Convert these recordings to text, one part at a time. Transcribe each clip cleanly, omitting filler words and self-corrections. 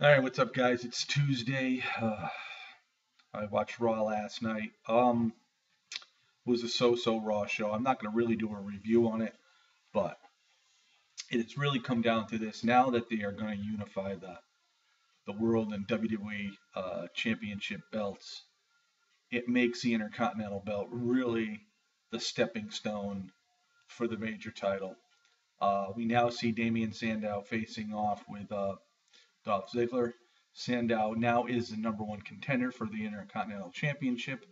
All right, what's up, guys? It's Tuesday. I watched Raw last night. It was a so-so Raw show. I'm not going to really do a review on it, but it's really come down to this. Now that they are going to unify the World and WWE Championship belts, it makes the Intercontinental belt really the stepping stone for the major title. We now see Damian Sandow facing off with Dolph Ziggler. Sandow now is the number one contender for the Intercontinental Championship,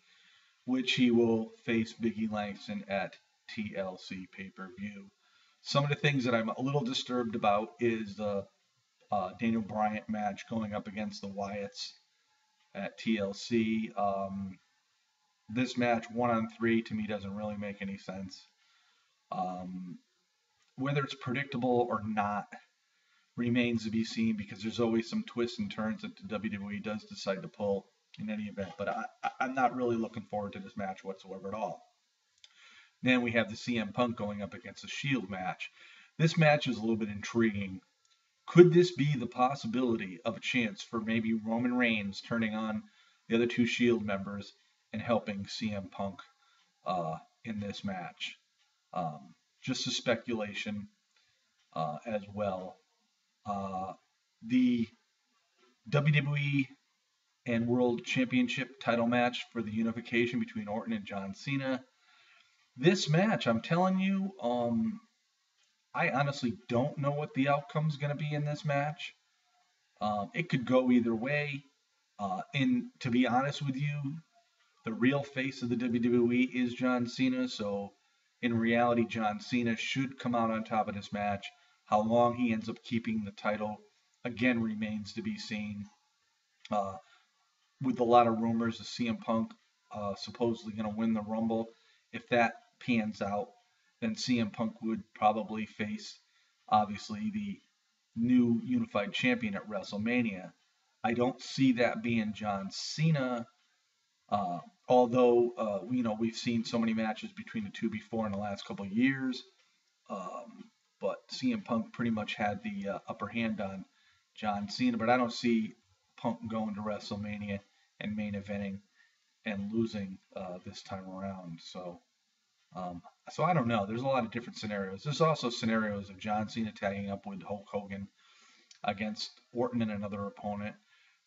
which he will face Biggie Langston at TLC pay-per-view. Some of the things that I'm a little disturbed about is the Daniel Bryant match going up against the Wyatts at TLC. This match, 1-on-3, to me doesn't really make any sense. Um, Whether it's predictable or not remains to be seen because there's always some twists and turns that the WWE does decide to pull in any event. But I'm not really looking forward to this match whatsoever at all. Then we have the CM Punk going up against the Shield match. This match is a little bit intriguing. Could this be the possibility of a chance for maybe Roman Reigns turning on the other two Shield members and helping CM Punk in this match? Just a speculation as well. The WWE and World Championship title match for the unification between Orton and John Cena. This match, I'm telling you, I honestly don't know what the outcome's going to be in this match. It could go either way. And to be honest with you, the real face of the WWE is John Cena. So in reality, John Cena should come out on top of this match. How long he ends up keeping the title, again, remains to be seen. With a lot of rumors of CM Punk supposedly going to win the Rumble. If that pans out, then CM Punk would probably face, obviously, the new unified champion at WrestleMania. I don't see that being John Cena, although we've seen so many matches between the two before in the last couple of years. But CM Punk pretty much had the upper hand on John Cena, but I don't see Punk going to WrestleMania and main eventing and losing this time around. So I don't know. There's a lot of different scenarios. There's also scenarios of John Cena tagging up with Hulk Hogan against Orton and another opponent.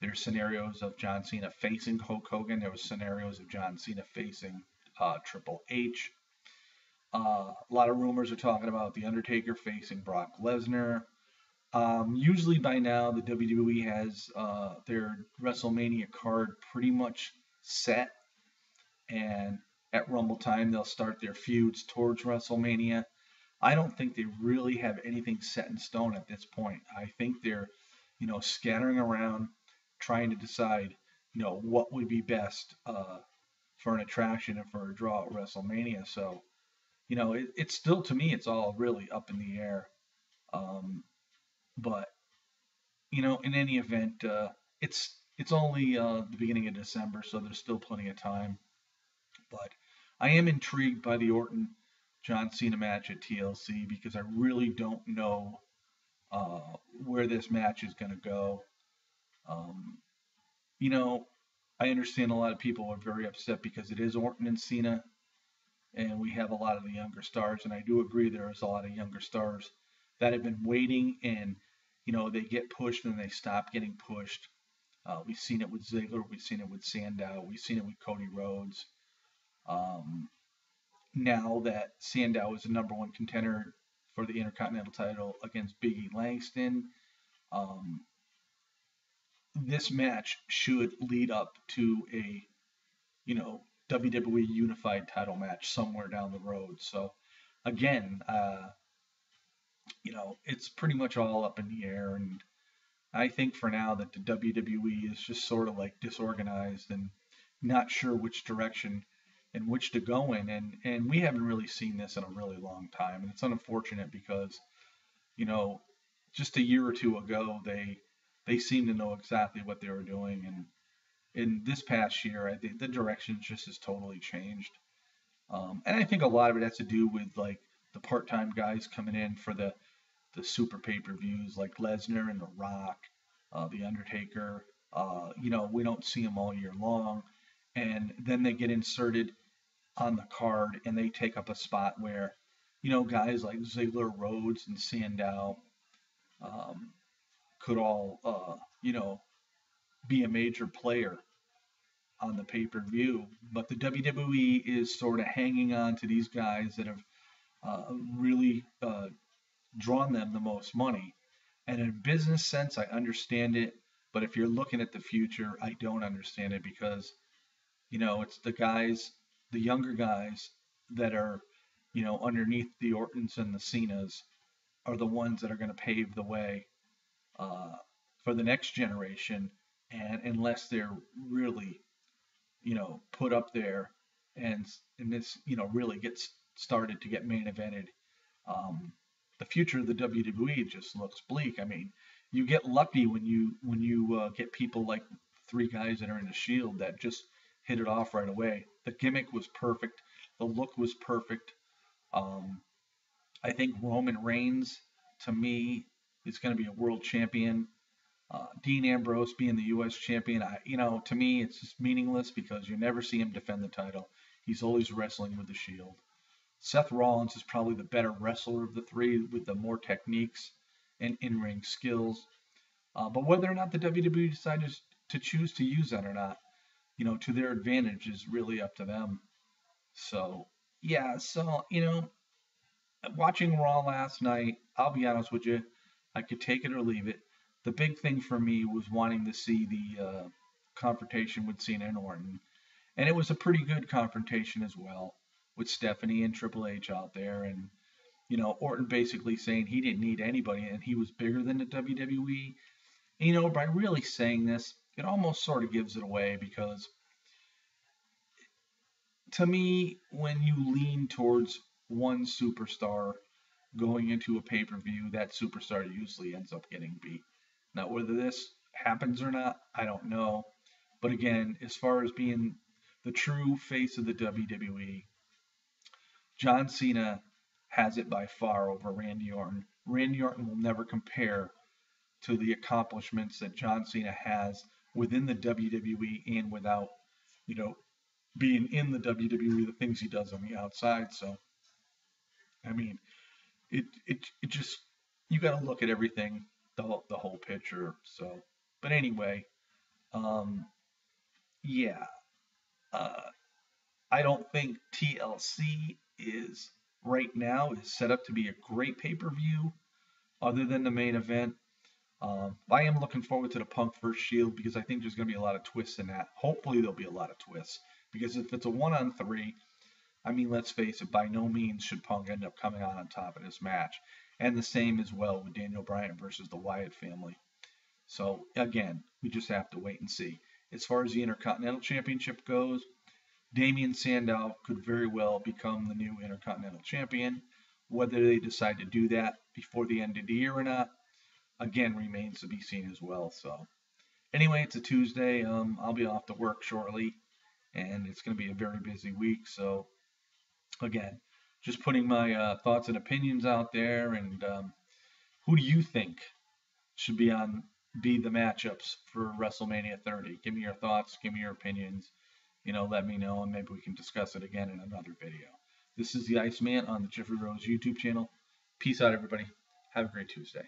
There's scenarios of John Cena facing Hulk Hogan. There was scenarios of John Cena facing Triple H. A lot of rumors are talking about The Undertaker facing Brock Lesnar. Usually by now, the WWE has their WrestleMania card pretty much set, and at Rumble time, they'll start their feuds towards WrestleMania. I don't think they really have anything set in stone at this point. I think they're, scattering around, trying to decide, what would be best for an attraction and for a draw at WrestleMania. So, it's still, to me, it's all really up in the air. But in any event, it's only the beginning of December, so there's still plenty of time. But I am intrigued by the Orton John Cena match at TLC because I really don't know where this match is going to go. Um, I understand a lot of people are very upset because it is Orton and Cena, and we have a lot of the younger stars, and I do agree there is a lot of younger stars that have been waiting, and they get pushed and they stop getting pushed. We've seen it with Ziggler, we've seen it with Sandow, we've seen it with Cody Rhodes. Um, Now that Sandow is the number one contender for the Intercontinental title against Biggie Langston, um, this match should lead up to a WWE Unified title match somewhere down the road. So again, it's pretty much all up in the air, and I think for now that the WWE is just sort of like disorganized and not sure which direction and which to go in, and we haven't really seen this in a really long time, and it's unfortunate because you know just a year or two ago they seemed to know exactly what they were doing, and in this past year I think the direction just has totally changed. And I think a lot of it has to do with like the part-time guys coming in for the super pay-per-views like Lesnar and The Rock. The Undertaker. We don't see them all year long, and then they get inserted on the card and they take up a spot where, guys like Ziggler, Rhodes, and Sandow um, could all, be a major player on the pay-per-view. But the WWE is sort of hanging on to these guys that have really drawn them the most money. And in a business sense, I understand it. But if you're looking at the future, I don't understand it because, it's the guys, the younger guys that are, underneath the Ortons and the Cenas are the ones that are going to pave the way uh, for the next generation. And unless they're really, put up there and this, really gets started to get main evented, um, the future of the WWE just looks bleak. I mean, you get lucky when you get people like three guys that are in the Shield that just hit it off right away. The gimmick was perfect. The look was perfect. Um, I think Roman Reigns, to me, is going to be a world champion. Dean Ambrose being the U.S. champion, to me, it's just meaningless because you never see him defend the title. He's always wrestling with the Shield. Seth Rollins is probably the better wrestler of the three with the more techniques and in-ring skills. But whether or not the WWE decides to choose to use that or not, to their advantage is really up to them. So, yeah, watching Raw last night, I'll be honest with you, I could take it or leave it. The big thing for me was wanting to see the confrontation with Cena and Orton. And it was a pretty good confrontation as well, with Stephanie and Triple H out there. And, Orton basically saying he didn't need anybody and he was bigger than the WWE. And, by really saying this, it almost sort of gives it away because to me, when you lean towards one superstar going into a pay per view, that superstar usually ends up getting beat. Now, whether this happens or not, I don't know. But again, as far as being the true face of the WWE, John Cena has it by far over Randy Orton. Randy Orton will never compare to the accomplishments that John Cena has within the WWE and without, you know, being in the WWE, the things he does on the outside. So, I mean, it just you got to look at everything, the whole picture. So, but anyway, um, yeah, uh, I don't think TLC is right now is set up to be a great pay-per-view other than the main event. I am looking forward to the Punk vs. Shield because I think there's going to be a lot of twists in that. Hopefully, there'll be a lot of twists because if it's a 1-on-3, I mean, let's face it, by no means should Punk end up coming on top of this match. And the same as well with Daniel Bryan versus the Wyatt family. So, again, we just have to wait and see. As far as the Intercontinental Championship goes, Damian Sandow could very well become the new Intercontinental Champion. Whether they decide to do that before the end of the year or not, again, remains to be seen as well. So, anyway, it's a Tuesday. I'll be off to work shortly, and it's going to be a very busy week. So, again, just putting my thoughts and opinions out there. And who do you think should be the matchups for WrestleMania 30? Give me your thoughts. Give me your opinions. Let me know, and maybe we can discuss it again in another video. This is the Iceman on the Jeffrey Rose YouTube channel. Peace out, everybody. Have a great Tuesday.